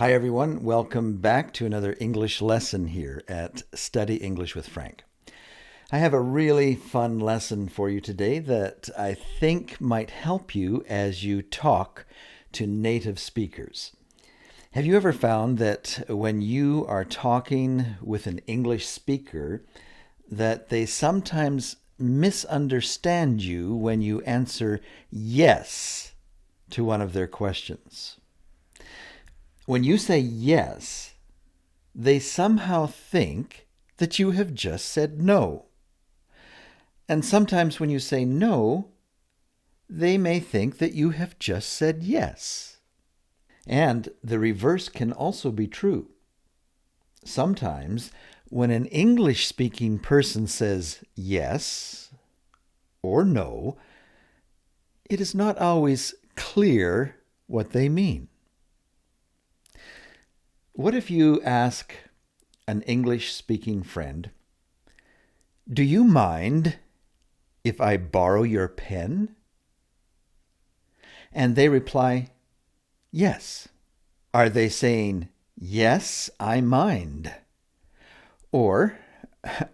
Hi, everyone. Welcome back to another English lesson here at Study English with Frank. I have a really fun lesson for you today that I think might help you as you talk to native speakers. Have you ever found that when you are talking with an English speaker, that they sometimes misunderstand you when you answer yes to one of their questions? When you say yes, they somehow think that you have just said no. And sometimes when you say no, they may think that you have just said yes. And the reverse can also be true. Sometimes when an English-speaking person says yes or no, it is not always clear what they mean. What if you ask an English-speaking friend, "Do you mind if I borrow your pen?" And they reply, "Yes." Are they saying, "Yes, I mind"? Or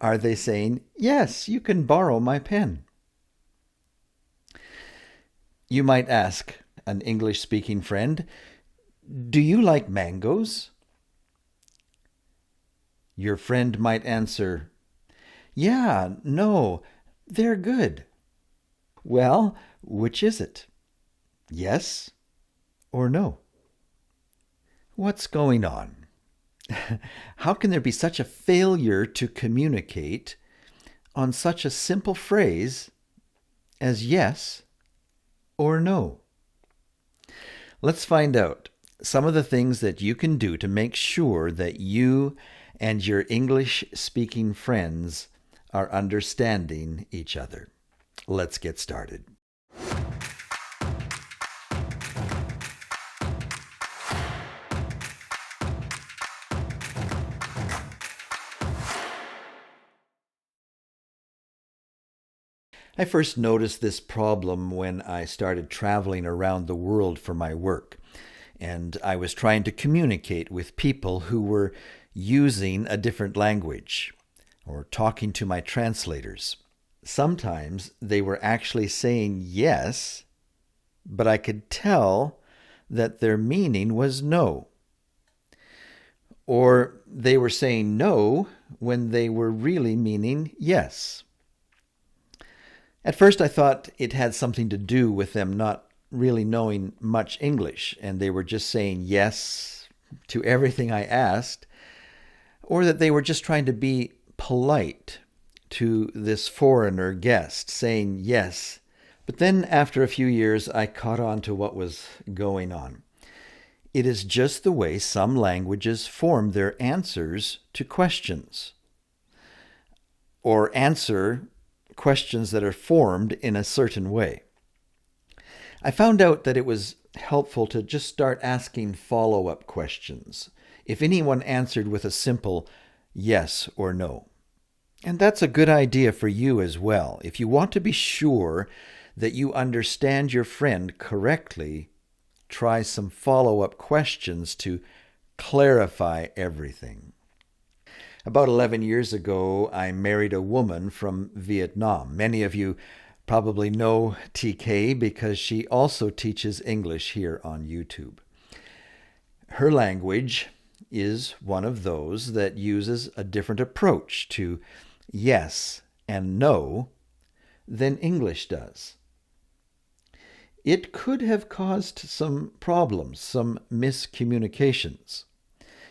are they saying, "Yes, you can borrow my pen"? You might ask an English-speaking friend, "Do you like mangoes?" Your friend might answer, "Yeah, no, they're good." Well, which is it? Yes or no? What's going on? How can there be such a failure to communicate on such a simple phrase as yes or no? Let's find out some of the things that you can do to make sure that you and your English-speaking friends are understanding each other. Let's get started. I first noticed this problem when I started traveling around the world for my work, and I was trying to communicate with people who were using a different language or talking to my translators. Sometimes they were actually saying yes, but I could tell that their meaning was no. Or they were saying no when they were really meaning yes. At first I thought it had something to do with them not really knowing much English, and they were just saying yes to everything I asked, or that they were just trying to be polite to this foreigner guest, saying yes. But then after a few years, I caught on to what was going on. It is just the way some languages form their answers to questions, or answer questions that are formed in a certain way. I found out that it was helpful to just start asking follow-up questions if anyone answered with a simple yes or no. And that's a good idea for you as well. If you want to be sure that you understand your friend correctly, try some follow-up questions to clarify everything. About 11 years ago, I married a woman from Vietnam. Many of you probably know TK because she also teaches English here on YouTube. Her language is one of those that uses a different approach to yes and no than English does. It could have caused some problems, some miscommunications.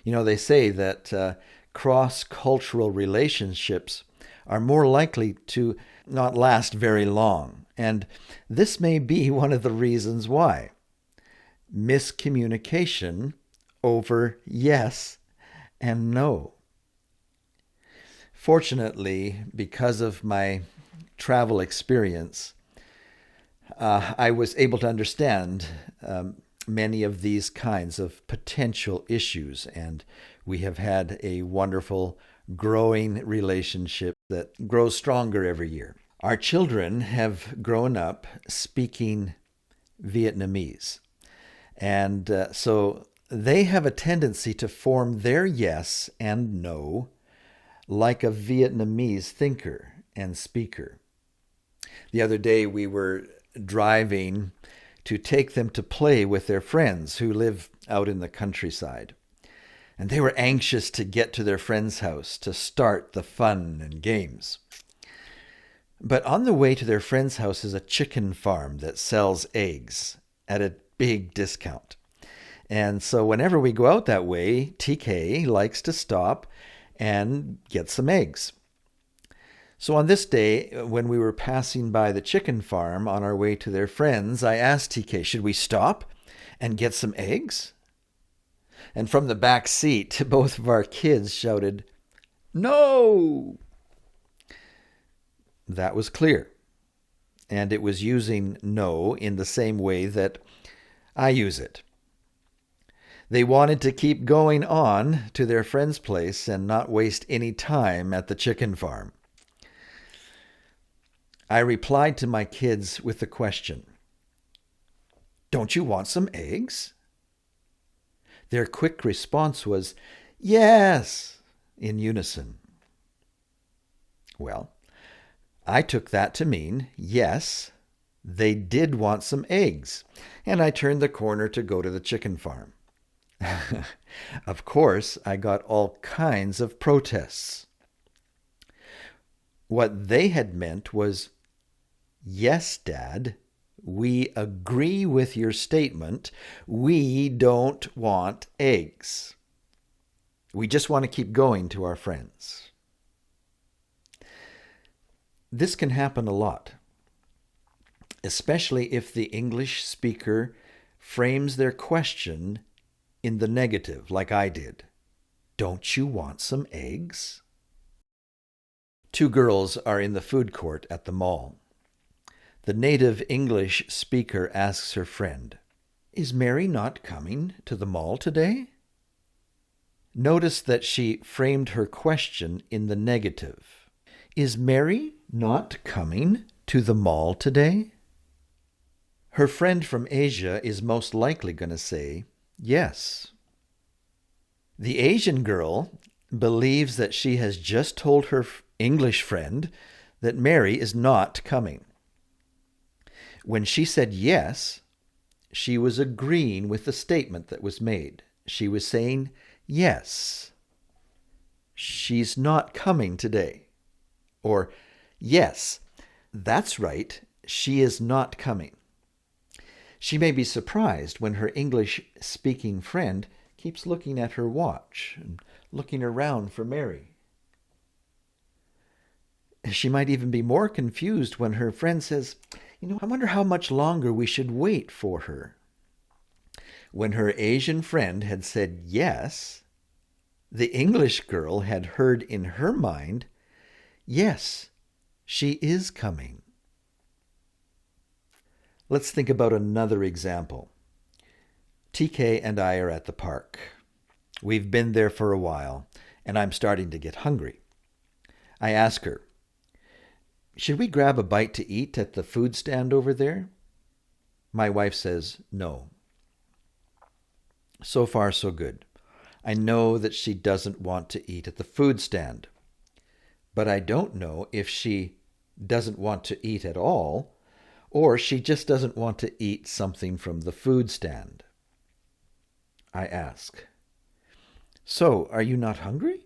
You know, they say that cross-cultural relationships are more likely to not last very long, and this may be one of the reasons why. Miscommunication over yes and no. Fortunately, because of my travel experience, I was able to understand many of these kinds of potential issues, and we have had a wonderful growing relationship that grows stronger every year. Our children have grown up speaking Vietnamese, and so they have a tendency to form their yes and no like a Vietnamese thinker and speaker. The other day we were driving to take them to play with their friends who live out in the countryside. And they were anxious to get to their friend's house to start the fun and games. But on the way to their friend's house is a chicken farm that sells eggs at a big discount. And so whenever we go out that way, TK likes to stop and get some eggs. So on this day, when we were passing by the chicken farm on our way to their friends, I asked TK, should we stop and get some eggs? And from the back seat, both of our kids shouted, "No!" That was clear. And it was using no in the same way that I use it. They wanted to keep going on to their friend's place and not waste any time at the chicken farm. I replied to my kids with the question, "Don't you want some eggs?" Their quick response was, "Yes," in unison. Well, I took that to mean, yes, they did want some eggs, and I turned the corner to go to the chicken farm. Of course, I got all kinds of protests. What they had meant was, "Yes, Dad, we agree with your statement. We don't want eggs. We just want to keep going to our friends." This can happen a lot, especially if the English speaker frames their question in the negative, like I did. "Don't you want some eggs?" Two girls are in the food court at the mall. The native English speaker asks her friend, "Is Mary not coming to the mall today?" Notice that she framed her question in the negative. Is Mary not coming to the mall today? Her friend from Asia is most likely going to say, yes. The Asian girl believes that she has just told her English friend that Mary is not coming. When she said yes, she was agreeing with the statement that was made. She was saying, yes, she's not coming today. Or, yes, that's right, she is not coming. She may be surprised when her English-speaking friend keeps looking at her watch and looking around for Mary. She might even be more confused when her friend says, I wonder how much longer we should wait for her. When her Asian friend had said yes, the English girl had heard in her mind, yes, she is coming. Let's think about another example. TK and I are at the park. We've been there for a while, and I'm starting to get hungry. I ask her, should we grab a bite to eat at the food stand over there? My wife says no. So far, so good. I know that she doesn't want to eat at the food stand, but I don't know if she doesn't want to eat at all, or she just doesn't want to eat something from the food stand. I ask, so are you not hungry?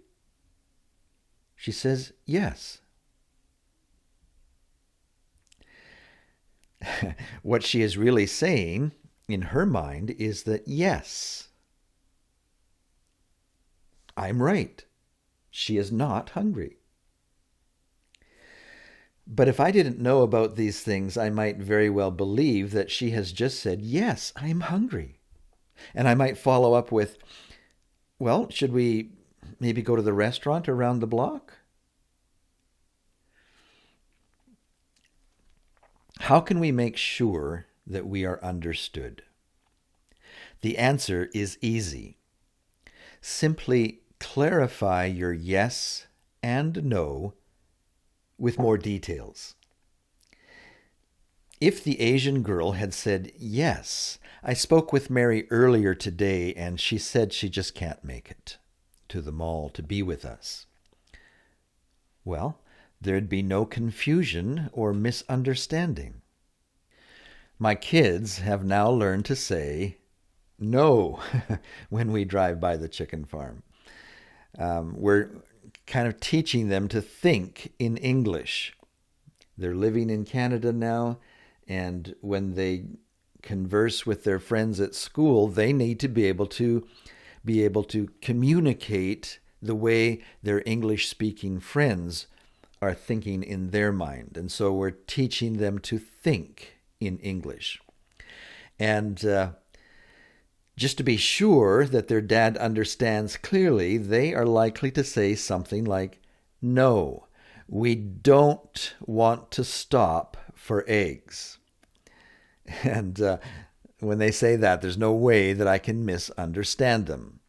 She says, yes. What she is really saying in her mind is that, yes, I'm right. She is not hungry. But if I didn't know about these things, I might very well believe that she has just said, yes, I'm hungry. And I might follow up with, well, should we maybe go to the restaurant around the block? How can we make sure that we are understood? The answer is easy. Simply clarify your yes and no with more details. If the Asian girl had said, yes, I spoke with Mary earlier today, and she said she just can't make it to the mall to be with us. Well, there'd be no confusion or misunderstanding. My kids have now learned to say no when we drive by the chicken farm. We're kind of teaching them to think in English. They're living in Canada now, and when they converse with their friends at school, they need to be able to communicate the way their English-speaking friends are thinking in their mind. And so we're teaching them to think in English. And just to be sure that their dad understands clearly, they are likely to say something like, "No, we don't want to stop for eggs." And when they say that, there's no way that I can misunderstand them.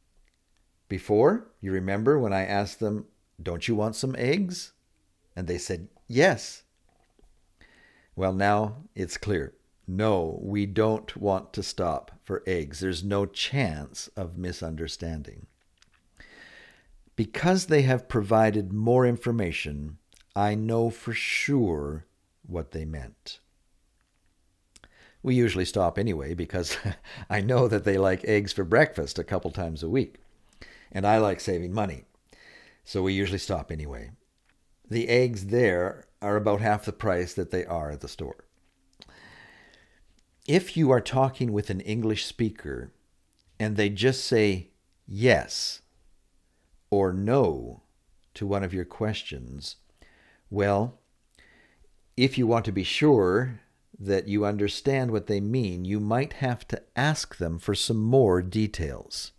Before, you remember when I asked them, "Don't you want some eggs?" And they said, "Yes." Well, now it's clear. No, we don't want to stop for eggs. There's no chance of misunderstanding. Because they have provided more information, I know for sure what they meant. We usually stop anyway because I know that they like eggs for breakfast a couple times a week. And I like saving money. So we usually stop anyway. The eggs there are about half the price that they are at the store. If you are talking with an English speaker and they just say yes or no to one of your questions, well, if you want to be sure that you understand what they mean, you might have to ask them for some more details.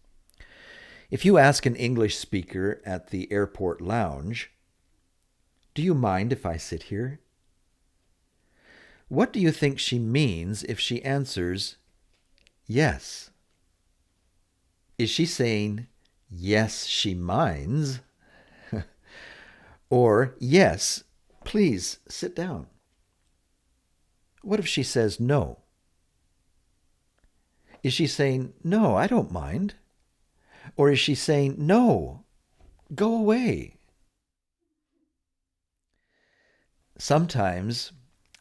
If you ask an English speaker at the airport lounge, "Do you mind if I sit here?" What do you think she means if she answers yes? Is she saying, "Yes, she minds," or "Yes, please sit down"? What if she says no? Is she saying, "No, I don't mind"? Or is she saying, "No, go away"? Sometimes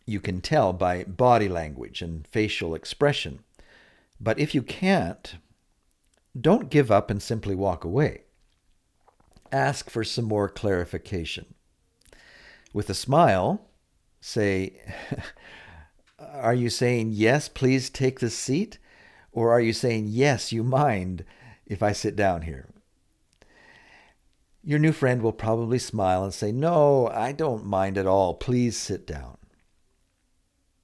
you can tell by body language and facial expression. But if you can't, don't give up and simply walk away. Ask for some more clarification. With a smile, say, "Are you saying, yes, please take the seat?" Or are you saying, "Yes, you mind if I sit down here?" Your new friend will probably smile and say, "No, I don't mind at all. Please sit down."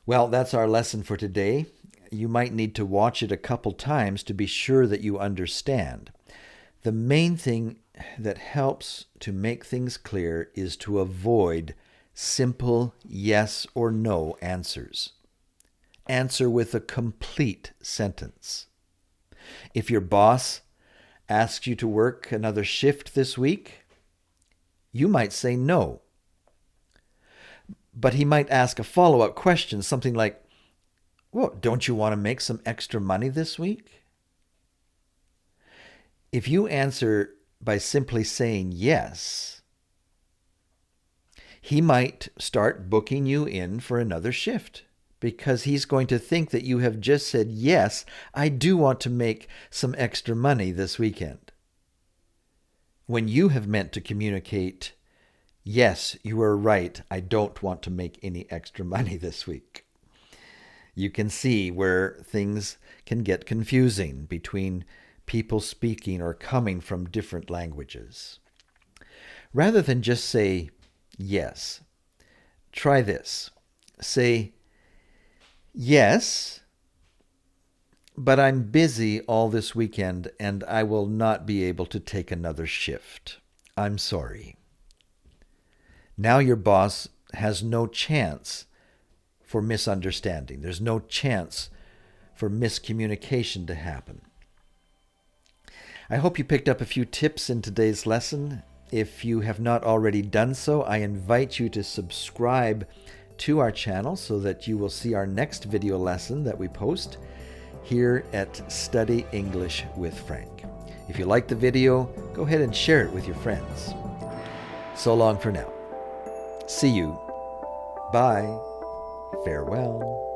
Well, that's our lesson for today. You might need to watch it a couple times to be sure that you understand. The main thing that helps to make things clear is to avoid simple yes or no answers. Answer with a complete sentence. If your boss asks you to work another shift this week, you might say no. But he might ask a follow-up question, something like, "Well, don't you want to make some extra money this week?" If you answer by simply saying yes, he might start booking you in for another shift because he's going to think that you have just said, "Yes, I do want to make some extra money this weekend," when you have meant to communicate, "Yes, you are right. I don't want to make any extra money this week." You can see where things can get confusing between people speaking or coming from different languages. Rather than just say yes, try this. Say, "Yes, but I'm busy all this weekend and I will not be able to take another shift. I'm sorry." Now your boss has no chance for misunderstanding. There's no chance for miscommunication to happen. I hope you picked up a few tips in today's lesson. If you have not already done so, I invite you to subscribe to our channel so that you will see our next video lesson that we post. here at Study English with Frank. If you liked the video, go ahead and share it with your friends. So long for now. See you. Bye. Farewell.